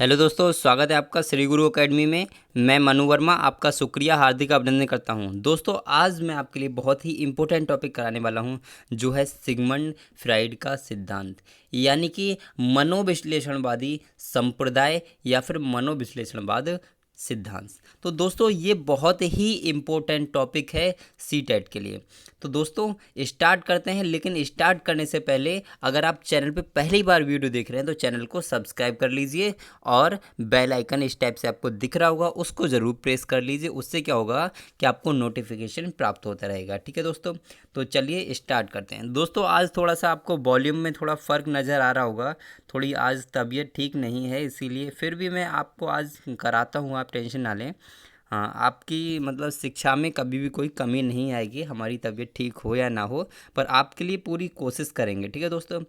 Hello दोस्तों, स्वागत है आपका श्री गुरु एकेडमी में। मैं मनु वर्मा आपका शुक्रिया हार्दिक अभिनंदन करता हूं। दोस्तों, आज मैं आपके लिए बहुत ही इम्पोर्टेंट टॉपिक कराने वाला हूं, जो है सिगमंड फ्राइड का सिद्धांत, यानी कि मनोविश्लेषणवादी संप्रदाय या फिर मनोविश्लेषणवाद सिद्धांत। तो दोस्तों, ये बहुत ही इम्पोर्टेंट टॉपिक है सीटेट के लिए। तो दोस्तों, स्टार्ट करते हैं। लेकिन स्टार्ट करने से पहले अगर आप चैनल पे पहली बार वीडियो देख रहे हैं तो चैनल को सब्सक्राइब कर लीजिए और बेल आइकन इस टाइप से आपको दिख रहा होगा, उसको ज़रूर प्रेस कर लीजिए। उससे क्या होगा कि आपको नोटिफिकेशन प्राप्त होता रहेगा। ठीक है दोस्तों, तो चलिए स्टार्ट करते हैं। दोस्तों, आज थोड़ा सा आपको वॉल्यूम में थोड़ा फ़र्क नज़र आ रहा होगा। थोड़ी आज तबीयत ठीक नहीं है, इसीलिए फिर भी मैं आपको आज कराता हूँ, आप टेंशन ना लें। हाँ, आपकी मतलब शिक्षा में कभी भी कोई कमी नहीं आएगी, हमारी तबीयत ठीक हो या ना हो, पर आपके लिए पूरी कोशिश करेंगे। ठीक है दोस्तों,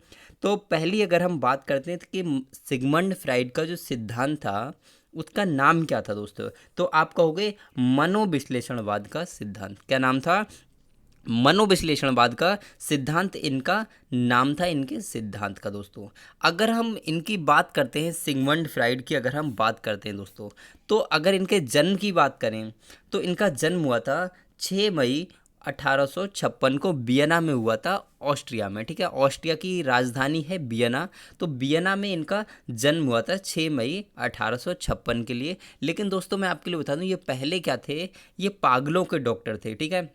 तो पहली अगर हम बात करते हैं तो कि सिगमंड फ्राइड का जो सिद्धांत था उसका नाम क्या था दोस्तों, तो आप कहोगे मनोविश्लेषणवाद का सिद्धांत। क्या नाम था? मनोविश्लेषणवाद का सिद्धांत इनका नाम था, इनके सिद्धांत का। दोस्तों, अगर हम इनकी बात करते हैं, सिगमंड फ्राइड की अगर हम बात करते हैं दोस्तों, तो अगर इनके जन्म की बात करें तो इनका जन्म हुआ था 6 मई 1856 को वियना में हुआ था, ऑस्ट्रिया में। ठीक है, ऑस्ट्रिया की राजधानी है वियना। तो वियना में इनका जन्म हुआ था 6 मई 1856 के लिए। लेकिन दोस्तों, मैं आपके लिए बता दूं, ये पहले क्या थे? ये पागलों के डॉक्टर थे। ठीक है,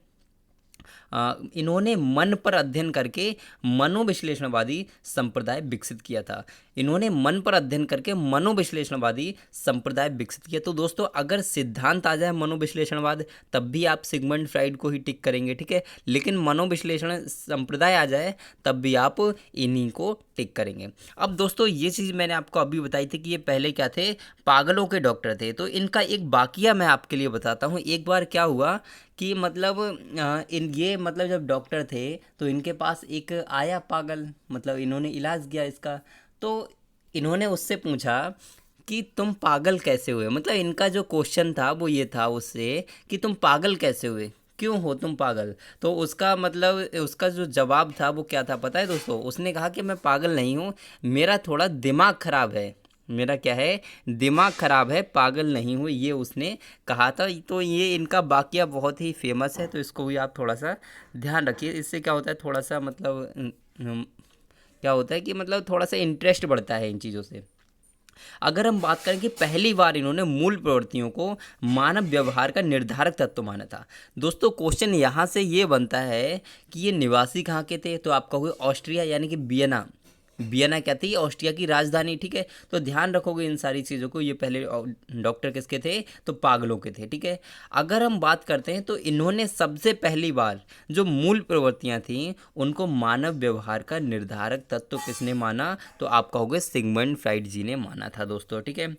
इन्होंने मन पर अध्ययन करके मनोविश्लेषणवादी संप्रदाय विकसित किया था। इन्होंने मन पर अध्ययन करके मनोविश्लेषणवादी संप्रदाय विकसित किया। तो दोस्तों, अगर सिद्धांत आ जाए मनोविश्लेषणवाद, तब भी आप सिगमंड फ्राइड को ही टिक करेंगे। ठीक है, लेकिन मनोविश्लेषण संप्रदाय आ जाए तब भी आप इन्हीं को टिक करेंगे। अब दोस्तों, ये चीज़ मैंने आपको अभी बताई थी कि ये पहले क्या थे? पागलों के डॉक्टर थे। तो इनका एक वाकया मैं आपके लिए बताता हूँ। एक बार क्या हुआ कि मतलब इन ये मतलब जब डॉक्टर थे तो इनके पास एक आया पागल, मतलब इन्होंने इलाज किया इसका। तो इन्होंने उससे पूछा कि तुम पागल कैसे हुए। मतलब इनका जो क्वेश्चन था वो ये था उससे कि तुम पागल कैसे हुए, क्यों हो तुम पागल। तो उसका मतलब उसका जो जवाब था वो क्या था पता है दोस्तों? उसने कहा कि मैं पागल नहीं हूँ, मेरा थोड़ा दिमाग खराब है। मेरा क्या है? दिमाग खराब है, पागल नहीं हूँ, ये उसने कहा था। तो ये इनका वाकया बहुत ही फेमस है, तो इसको भी आप थोड़ा सा ध्यान रखिए। इससे क्या होता है, थोड़ा सा मतलब क्या होता है कि मतलब थोड़ा सा इंटरेस्ट बढ़ता है इन चीज़ों से। अगर हम बात करें कि पहली बार इन्होंने मूल प्रवृत्तियों को मानव व्यवहार का निर्धारक तत्व माना था। दोस्तों, क्वेश्चन यहाँ से ये बनता है कि ये निवासी कहाँ के थे, तो आप कहोगे ऑस्ट्रिया, यानी कि वियना। वियना क्या थी? ऑस्ट्रिया की राजधानी। ठीक है, तो ध्यान रखोगे इन सारी चीज़ों को। ये पहले डॉक्टर किसके थे? तो पागलों के थे। ठीक है, अगर हम बात करते हैं तो इन्होंने सबसे पहली बार जो मूल प्रवृत्तियां थीं उनको मानव व्यवहार का निर्धारक तत्व किसने माना? तो आप कहोगे सिगमंड फ्राइड जी ने माना था दोस्तों। ठीक है,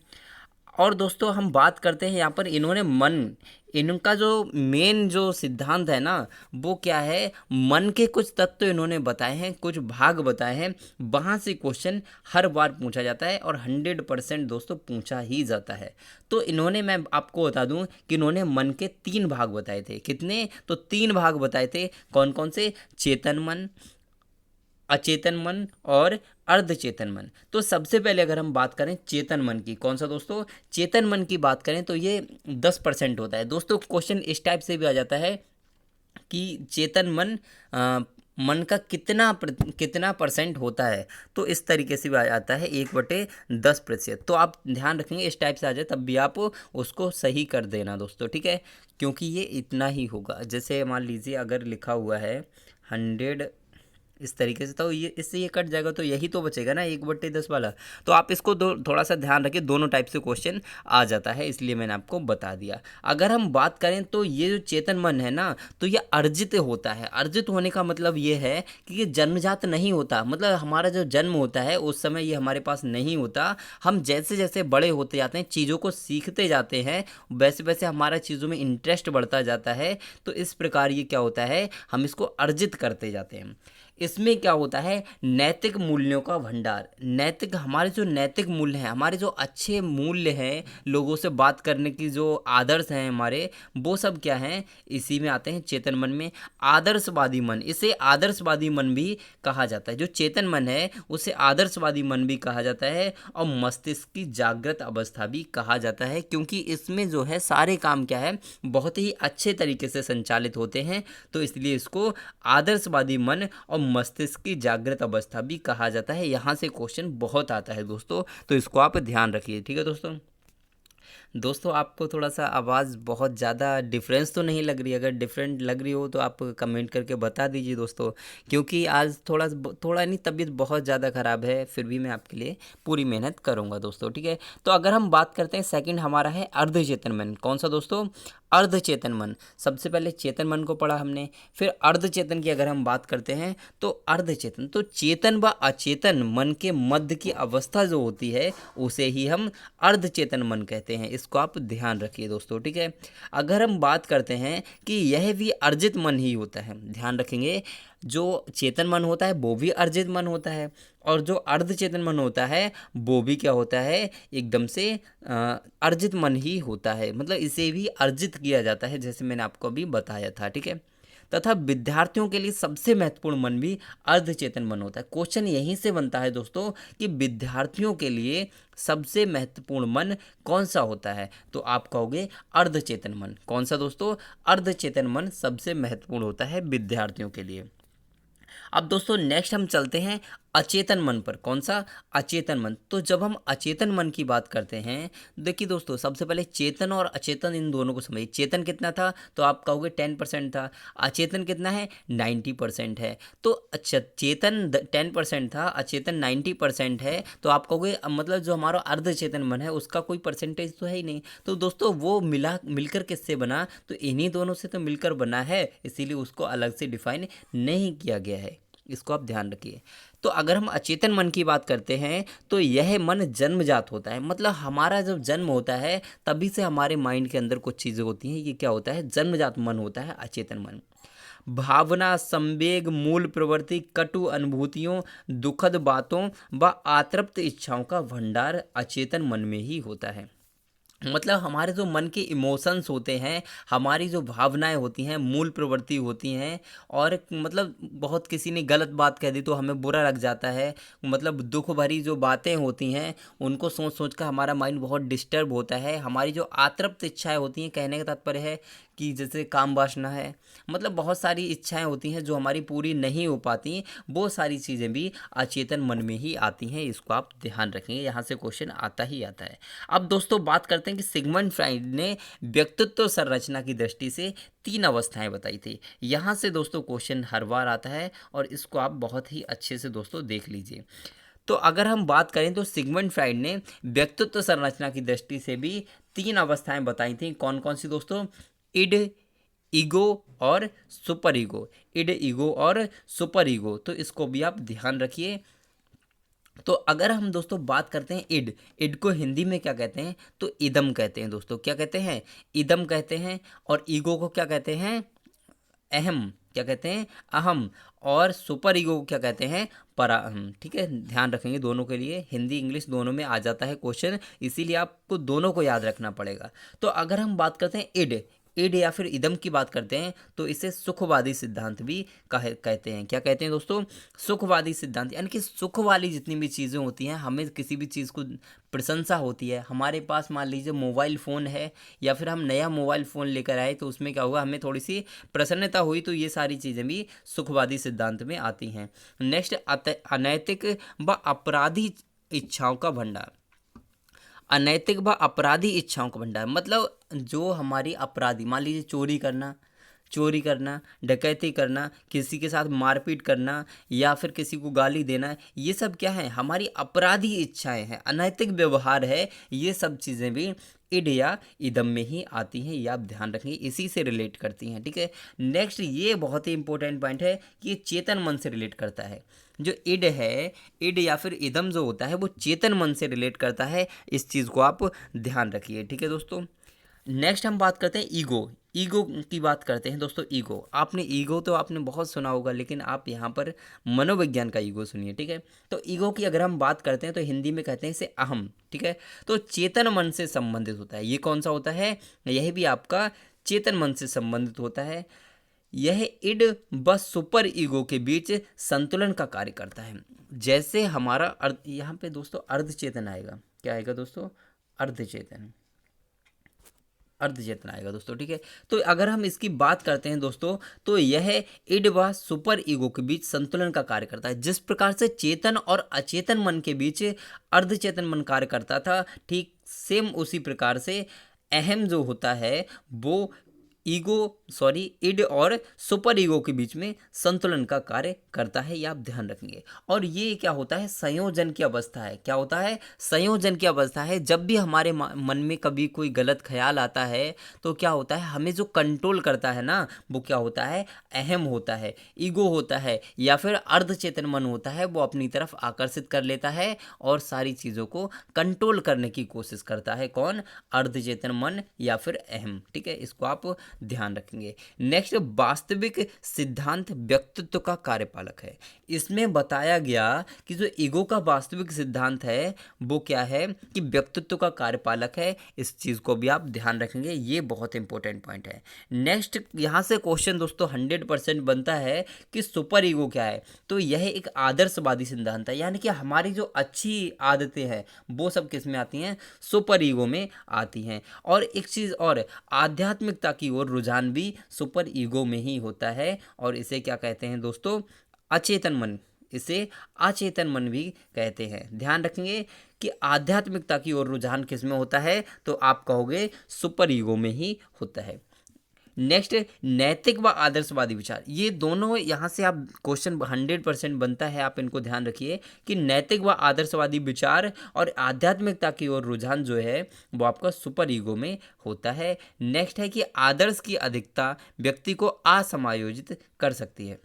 और दोस्तों हम बात करते हैं यहाँ पर इन्होंने इनका जो मेन जो सिद्धांत है ना, वो क्या है? मन के कुछ तत्व इन्होंने बताए हैं, कुछ भाग बताए हैं। वहाँ से क्वेश्चन हर बार पूछा जाता है और 100% दोस्तों पूछा ही जाता है। तो इन्होंने, मैं आपको बता दूं कि इन्होंने मन के 3 भाग बताए थे। कितने? तो 3 भाग बताए थे। कौन कौन से? चेतन मन, अचेतन मन और अर्धचेतन मन। तो सबसे पहले अगर हम बात करें चेतन मन की, कौन सा दोस्तों? चेतन मन की बात करें तो ये 10% होता है। दोस्तों, क्वेश्चन इस टाइप से भी आ जाता है कि चेतन मन मन का कितना परसेंट होता है। तो इस तरीके से भी आ जाता है 1/10%। तो आप ध्यान रखेंगे इस टाइप से आ जाए तब भी आप उसको सही कर देना दोस्तों। ठीक है, क्योंकि ये इतना ही होगा। जैसे मान लीजिए अगर लिखा हुआ है 100 इस तरीके से, तो ये इससे ये कट जाएगा, तो यही तो बचेगा ना 1/10 वाला। तो आप इसको थोड़ा सा ध्यान रखिए, दोनों टाइप से क्वेश्चन आ जाता है, इसलिए मैंने आपको बता दिया। अगर हम बात करें तो ये जो चेतन मन है ना, तो ये अर्जित होता है। अर्जित होने का मतलब ये है कि ये जन्मजात नहीं होता। मतलब हमारा जो जन्म होता है उस समय ये हमारे पास नहीं होता। हम जैसे जैसे बड़े होते जाते हैं, चीज़ों को सीखते जाते हैं, वैसे वैसे हमारा चीज़ों में इंटरेस्ट बढ़ता जाता है। तो इस प्रकार ये क्या होता है, हम इसको अर्जित करते जाते हैं। इसमें क्या होता है, नैतिक मूल्यों का भंडार। नैतिक, हमारे जो नैतिक मूल्य हैं, हमारे जो अच्छे मूल्य हैं, लोगों से बात करने की जो आदर्श हैं हमारे, वो सब क्या हैं, इसी में आते हैं चेतन मन में। आदर्शवादी मन, इसे आदर्शवादी मन भी कहा जाता है। जो चेतन मन है उसे आदर्शवादी मन भी कहा जाता है और मस्तिष्क की जागृत अवस्था भी कहा जाता है, क्योंकि इसमें जो है सारे काम क्या है, बहुत ही अच्छे तरीके से संचालित होते हैं। तो इसलिए इसको आदर्शवादी मन और मस्तिष्क की जागृत अवस्था भी कहा जाता है। यहाँ से क्वेश्चन बहुत आता है दोस्तों, तो इसको आप ध्यान रखिए। ठीक है दोस्तों। दोस्तों आपको थोड़ा सा आवाज़ बहुत ज़्यादा डिफरेंस तो नहीं लग रही? अगर डिफरेंट लग रही हो तो आप कमेंट करके बता दीजिए दोस्तों, क्योंकि आज थोड़ा नहीं, तबीयत बहुत ज़्यादा ख़राब है, फिर भी मैं आपके लिए पूरी मेहनत करूँगा दोस्तों। ठीक है, तो अगर हम बात करते हैं, सेकंड हमारा है अर्धचेतन मन। कौन सा दोस्तों? अर्धचेतन मन। सबसे पहले चेतन मन को पढ़ा हमने, फिर अर्धचेतन की अगर हम बात करते हैं तो अर्धचेतन, तो चेतन व अचेतन मन के मध्य की अवस्था जो होती है उसे ही हम अर्धचेतन मन कहते हैं। इसको आप ध्यान रखिए दोस्तों। ठीक है, अगर हम बात करते हैं कि यह भी अर्जित मन ही होता है, ध्यान रखेंगे, जो चेतन मन होता है वो भी अर्जित मन होता है, और जो अर्धचेतन मन होता है वो भी क्या होता है, एकदम से अर्जित मन ही होता है। मतलब इसे भी अर्जित किया जाता है, जैसे मैंने आपको अभी बताया था। ठीक है, तथा विद्यार्थियों के लिए सबसे महत्वपूर्ण मन भी अर्धचेतन मन होता है। क्वेश्चन यहीं से बनता है दोस्तों कि विद्यार्थियों के लिए सबसे महत्वपूर्ण मन कौन सा होता है, तो आप कहोगे अर्धचेतन मन। कौन सा दोस्तों? अर्धचेतन मन सबसे महत्वपूर्ण होता है विद्यार्थियों के लिए। अब दोस्तों नेक्स्ट हम चलते हैं अचेतन मन पर। कौन सा? अचेतन मन। तो जब हम अचेतन मन की बात करते हैं, देखिए दोस्तों, सबसे पहले चेतन और अचेतन इन दोनों को समझिए। चेतन कितना था, तो आप कहोगे 10% था। अचेतन कितना है? 90% है। तो अच्छा, चेतन 10% था, अचेतन 90% है, तो आप कहोगे मतलब जो हमारा अर्धचेतन मन है उसका कोई परसेंटेज तो है ही नहीं। तो दोस्तों वो मिलकर किससे बना, तो इन्हीं दोनों से तो मिलकर बना है, इसीलिए उसको अलग से डिफाइन नहीं किया गया है। इसको आप ध्यान रखिए। तो अगर हम अचेतन मन की बात करते हैं तो यह मन जन्मजात होता है। मतलब हमारा जब जन्म होता है तभी से हमारे माइंड के अंदर कुछ चीज़ें होती हैं, ये क्या होता है, जन्मजात मन होता है अचेतन मन। भावना, संवेग, मूल प्रवृत्ति, कटु अनुभूतियों, दुखद बातों व अतृप्त इच्छाओं का भंडार अचेतन मन में ही होता है। मतलब हमारे जो मन के इमोशंस होते हैं, हमारी जो भावनाएं होती हैं, मूल प्रवृत्ति होती हैं, और मतलब बहुत किसी ने गलत बात कह दी तो हमें बुरा लग जाता है। मतलब दुख भरी जो बातें होती हैं उनको सोच सोच कर हमारा माइंड बहुत डिस्टर्ब होता है। हमारी जो अतृप्त इच्छाएं होती हैं, कहने का तात्पर्य है कि जैसे काम वासना है, मतलब बहुत सारी इच्छाएं होती हैं जो हमारी पूरी नहीं हो पाती, वो सारी चीज़ें भी अचेतन मन में ही आती हैं। इसको आप ध्यान रखेंगे, यहाँ से क्वेश्चन आता ही आता है। अब दोस्तों बात करते हैं कि सिगमंड फ्राइड ने व्यक्तित्व संरचना की दृष्टि से 3 अवस्थाएं बताई थी। यहाँ से दोस्तों क्वेश्चन हर बार आता है और इसको आप बहुत ही अच्छे से दोस्तों देख लीजिए। तो अगर हम बात करें तो सिगमंड फ्राइड ने व्यक्तित्व संरचना की दृष्टि से भी 3 अवस्थाएं बताई थी। कौन कौन सी दोस्तों? इड, ईगो और सुपर ईगो। इड, ईगो और सुपर ईगो, तो इसको भी आप ध्यान रखिए। तो अगर हम दोस्तों बात करते हैं इड, इड को हिंदी में क्या कहते हैं, तो इदम कहते हैं दोस्तों। क्या कहते हैं? इदम कहते हैं। और ईगो को क्या कहते हैं? अहम। क्या कहते हैं? अहम। और सुपर ईगो को क्या कहते हैं? पराअहम। ठीक है, ध्यान रखेंगे, दोनों के लिए हिंदी इंग्लिश दोनों में आ जाता है क्वेश्चन, इसीलिए आपको दोनों को याद रखना पड़ेगा। तो अगर हम बात करते हैं इड, इड या फिर इदम की बात करते हैं तो इसे सुखवादी सिद्धांत भी कहते हैं। क्या कहते हैं दोस्तों? सुखवादी सिद्धांत। यानी कि सुख वाली जितनी भी चीज़ें होती हैं, हमें किसी भी चीज़ को प्रशंसा होती है। हमारे पास मान लीजिए मोबाइल फ़ोन है या फिर हम नया मोबाइल फ़ोन लेकर आए तो उसमें क्या हुआ, हमें थोड़ी सी प्रसन्नता हुई, तो ये सारी चीज़ें भी सुखवादी सिद्धांत में आती हैं। नेक्स्ट, अनैतिक व अपराधी इच्छाओं का भंडार। अनैतिक व अपराधी इच्छाओं का भंडार मतलब जो हमारी अपराधी, मान लीजिए चोरी करना, डकैती करना, किसी के साथ मारपीट करना या फिर किसी को गाली देना, ये सब क्या है, हमारी अपराधी इच्छाएं हैं, अनैतिक व्यवहार है। ये सब चीज़ें भी इड या इदम में ही आती हैं, ये आप ध्यान रखेंगे, इसी से रिलेट करती हैं। ठीक है, नेक्स्ट, ये बहुत ही इंपॉर्टेंट पॉइंट है कि ये चेतन मन से रिलेट करता है। जो इड है, इड या फिर इदम जो होता है वो चेतन मन से रिलेट करता है। इस चीज़ को आप ध्यान रखिए। ठीक है दोस्तों, नेक्स्ट हम बात करते हैं ईगो। ईगो की बात करते हैं दोस्तों। ईगो, आपने ईगो तो आपने बहुत सुना होगा, लेकिन आप यहाँ पर मनोविज्ञान का ईगो सुनिए, ठीक है। तो ईगो की अगर हम बात करते हैं तो हिंदी में कहते हैं इसे अहम, ठीक है। तो चेतन मन से संबंधित होता है। ये कौन सा होता है? यह भी आपका चेतन मन से संबंधित होता है। यह इड व सुपर ईगो के बीच संतुलन का कार्य करता है। जैसे हमारा अर्ध, यहाँ पे दोस्तों अर्धचेतन आएगा। क्या आएगा दोस्तों? अर्धचेतन, अर्धचेतन आएगा दोस्तों, ठीक है। तो अगर हम इसकी बात करते हैं दोस्तों, तो यह इड व सुपर ईगो के बीच संतुलन का कार्य करता है। जिस प्रकार से चेतन और अचेतन मन के बीच अर्धचेतन मन कार्य करता था, ठीक सेम उसी प्रकार से अहम जो होता है वो इड और सुपर ईगो के बीच में संतुलन का कार्य करता है। ये आप ध्यान रखेंगे। और ये क्या होता है? संयोजन की अवस्था है। क्या होता है? संयोजन की अवस्था है। जब भी हमारे मन में कभी कोई गलत ख्याल आता है तो क्या होता है, हमें जो कंट्रोल करता है ना, वो क्या होता है? अहम होता है, ईगो होता है, या फिर अर्धचेतन मन होता है। वो अपनी तरफ आकर्षित कर लेता है और सारी चीज़ों को कंट्रोल करने की कोशिश करता है। कौन? अर्धचेतन मन या फिर अहम, ठीक है। इसको आप ध्यान रखेंगे। नेक्स्ट, वास्तविक सिद्धांत व्यक्तित्व का कार्यपालक है। इसमें बताया गया कि जो ईगो का वास्तविक सिद्धांत है वो क्या है कि व्यक्तित्व का कार्यपालक है। इस चीज को भी आप ध्यान रखेंगे, ये बहुत इंपॉर्टेंट पॉइंट है। नेक्स्ट, यहां से क्वेश्चन दोस्तों 100% बनता है कि सुपर ईगो क्या है। तो यह एक आदर्शवादी सिद्धांत है, यानी कि हमारी जो अच्छी आदतें हैं वो सब किस में आती हैं? सुपर ईगो में आती हैं। और एक चीज और, आध्यात्मिकता की ओर रुझान भी सुपर ईगो में ही होता है। और इसे क्या कहते हैं दोस्तों? अचेतन मन। इसे अचेतन मन भी कहते हैं। ध्यान रखेंगे कि आध्यात्मिकता की ओर रुझान किस में होता है, तो आप कहोगे सुपर ईगो में ही होता है। नेक्स्ट, नैतिक व आदर्शवादी विचार। ये दोनों यहाँ से आप क्वेश्चन 100% बनता है। आप इनको ध्यान रखिए कि नैतिक व आदर्शवादी विचार और आध्यात्मिकता की ओर रुझान जो है वो आपका सुपर ईगो में होता है। नेक्स्ट है कि आदर्श की अधिकता व्यक्ति को असमायोजित कर सकती है।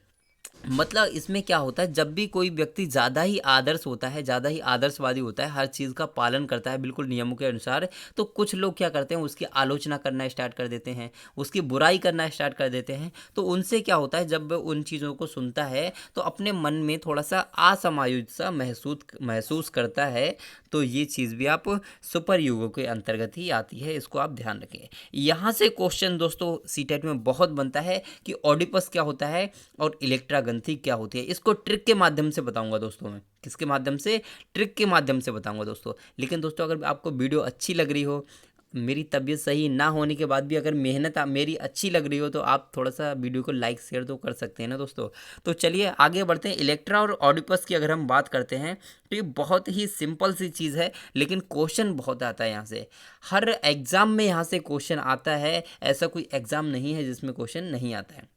मतलब इसमें क्या होता है, जब भी कोई व्यक्ति ज़्यादा ही आदर्श होता है, ज़्यादा ही आदर्शवादी होता है, हर चीज़ का पालन करता है बिल्कुल नियमों के अनुसार, तो कुछ लोग क्या करते हैं, उसकी आलोचना करना स्टार्ट कर देते हैं, उसकी बुराई करना स्टार्ट कर देते हैं। तो उनसे क्या होता है, जब वह उन चीज़ों को सुनता है तो अपने मन में थोड़ा सा असमायोजित सा महसूस करता है। तो ये चीज़ भी आप सुपर ईगो के अंतर्गत ही आती है, इसको आप ध्यान रखें। यहाँ से क्वेश्चन दोस्तों सीटेट में बहुत बनता है कि ऑडिपस क्या होता है और इलेक्ट्रा ग्रंथि क्या होती है। इसको ट्रिक के माध्यम से बताऊंगा दोस्तों मैं। किसके माध्यम से? ट्रिक के माध्यम से बताऊंगा दोस्तों। लेकिन दोस्तों अगर आपको वीडियो अच्छी लग रही हो, मेरी तबीयत सही ना होने के बाद भी अगर मेहनत मेरी अच्छी लग रही हो, तो आप थोड़ा सा वीडियो को लाइक शेयर तो कर सकते हैं ना दोस्तों। तो चलिए आगे बढ़ते हैं। इलेक्ट्रा और ऑडिपस की अगर हम बात करते हैं तो ये बहुत ही सिंपल सी चीज़ है, लेकिन क्वेश्चन बहुत आता है यहाँ से। हर एग्ज़ाम में यहाँ से क्वेश्चन आता है, ऐसा कोई एग्ज़ाम नहीं है जिसमें क्वेश्चन नहीं आता है।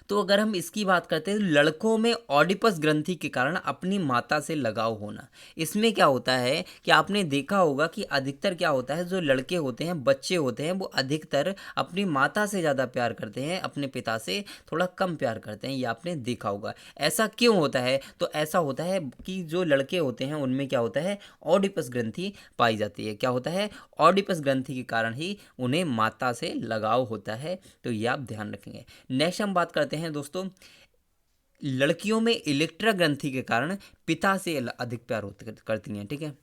तो अगर हम इसकी बात करते हैं, लड़कों में ऑडिपस ग्रंथि के कारण अपनी माता से लगाव होना। इसमें क्या होता है कि आपने देखा होगा कि अधिकतर क्या होता है, जो लड़के होते हैं, बच्चे होते हैं, वो अधिकतर अपनी माता से ज़्यादा प्यार करते हैं, अपने पिता से थोड़ा कम प्यार करते हैं। ये आपने देखा होगा। ऐसा क्यों होता है? तो ऐसा होता है कि जो लड़के होते हैं उनमें क्या होता है, ऑडिपस ग्रंथि पाई जाती है। क्या होता है? ऑडिपस ग्रंथि के कारण ही उन्हें माता से लगाव होता है। तो ये आप ध्यान रखेंगे। नेक्स्ट हम बात करते हैं दोस्तों, लड़कियों में इलेक्ट्रा ग्रंथि के कारण पिता से अधिक प्यार करती हैं, ठीक है।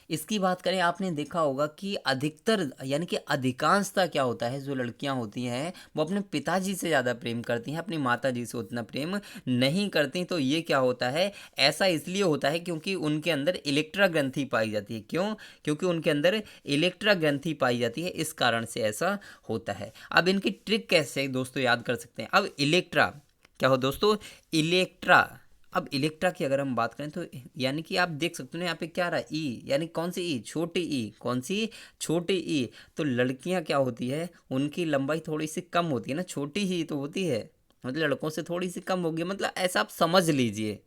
इसकी बात करें, आपने देखा होगा कि अधिकतर यानी कि अधिकांशता क्या होता है, जो लड़कियां होती हैं वो अपने पिताजी से ज़्यादा प्रेम करती हैं, अपनी माताजी से उतना प्रेम नहीं करती। तो ये क्या होता है, ऐसा इसलिए होता है क्योंकि उनके अंदर इलेक्ट्रा ग्रंथि पाई जाती है। क्यों? क्योंकि उनके अंदर इलेक्ट्रा ग्रंथि पाई जाती है, इस कारण से ऐसा होता है। अब इनकी ट्रिक कैसे दोस्तों याद कर सकते हैं? अब इलेक्ट्रा क्या हो दोस्तों? इलेक्ट्रा। अब इलेक्ट्रा की अगर हम बात करें तो यानी कि आप देख सकते हो यहाँ पे क्या रहा है, ई, यानी कौन सी ई? छोटी ई। कौन सी? छोटी ई। तो लड़कियां क्या होती है, उनकी लंबाई थोड़ी सी कम होती है ना, छोटी ही तो होती है, मतलब लड़कों से थोड़ी सी कम होगी। मतलब ऐसा आप समझ लीजिए,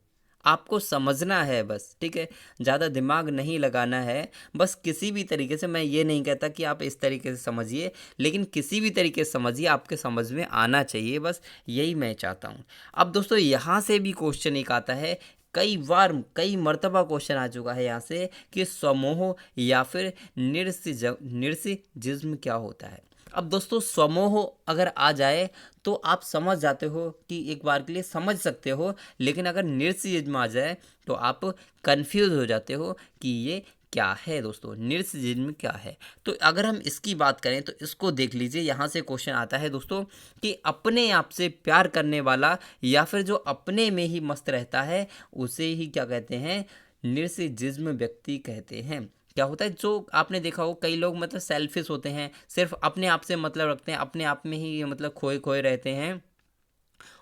आपको समझना है बस, ठीक है। ज़्यादा दिमाग नहीं लगाना है, बस किसी भी तरीके से। मैं ये नहीं कहता कि आप इस तरीके से समझिए, लेकिन किसी भी तरीके से समझिए, आपके समझ में आना चाहिए, बस यही मैं चाहता हूँ। अब दोस्तों यहाँ से भी क्वेश्चन एक आता है कई बार कई मर्तबा क्वेश्चन आ चुका है यहाँ से कि समोह या फिर निर्सिजिज्म क्या होता है। अब दोस्तों समोह अगर आ जाए तो आप समझ जाते हो कि एक बार के लिए समझ सकते हो, लेकिन अगर निर्सिजिज्म आ जाए तो आप कंफ्यूज हो जाते हो कि ये क्या है। दोस्तों निर्सिजिज्म क्या है, तो अगर हम इसकी बात करें तो इसको देख लीजिए। यहाँ से क्वेश्चन आता है दोस्तों कि अपने आप से प्यार करने वाला या फिर जो अपने में ही मस्त रहता है उसे ही क्या कहते हैं, निर्सिजिज्म व्यक्ति कहते हैं। क्या होता है, जो आपने देखा हो कई लोग मतलब सेल्फिश होते हैं, सिर्फ अपने आप से मतलब रखते हैं, अपने आप में ही मतलब खोए खोए रहते हैं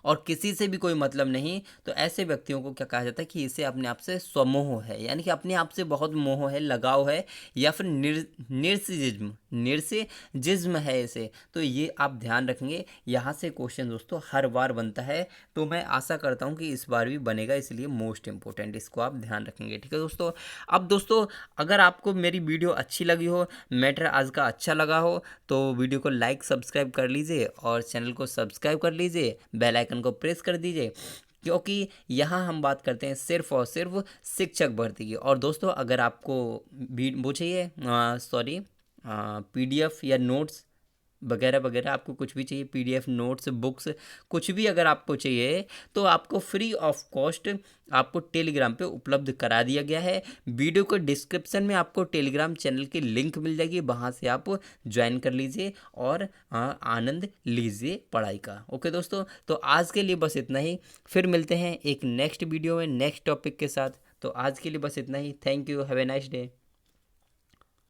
और किसी से भी कोई मतलब नहीं, तो ऐसे व्यक्तियों को क्या कहा जाता है कि इसे अपने आप से स्वमोह है, यानी कि अपने आप से बहुत मोह है, लगाव है, या फिर निर्सिजिज्म है इसे। तो ये आप ध्यान रखेंगे, यहाँ से क्वेश्चन दोस्तों हर बार बनता है, तो मैं आशा करता हूँ कि इस बार भी बनेगा, इसलिए मोस्ट इंपॉर्टेंट इसको आप ध्यान रखेंगे। ठीक है दोस्तों। अब दोस्तों अगर आपको मेरी वीडियो अच्छी लगी हो, मैटर आज का अच्छा लगा हो, तो वीडियो को लाइक सब्सक्राइब कर लीजिए और चैनल को सब्सक्राइब कर लीजिए, बेल आइकन को प्रेस कर दीजिए, क्योंकि यहाँ हम बात करते हैं सिर्फ और सिर्फ शिक्षक भर्ती की। और दोस्तों अगर आपको भी वो चाहिए पीडीएफ या नोट्स वगैरह वगैरह, आपको कुछ भी चाहिए, पीडीएफ नोट्स बुक्स कुछ भी अगर आपको चाहिए, तो आपको फ्री ऑफ कॉस्ट आपको टेलीग्राम पे उपलब्ध करा दिया गया है। वीडियो को डिस्क्रिप्शन में आपको टेलीग्राम चैनल की लिंक मिल जाएगी, वहाँ से आप ज्वाइन कर लीजिए और आनंद लीजिए पढ़ाई का। ओके दोस्तों, तो आज के लिए बस इतना ही, फिर मिलते हैं एक नेक्स्ट वीडियो में नेक्स्ट टॉपिक के साथ। तो आज के लिए बस इतना ही। Thank you, have a nice day.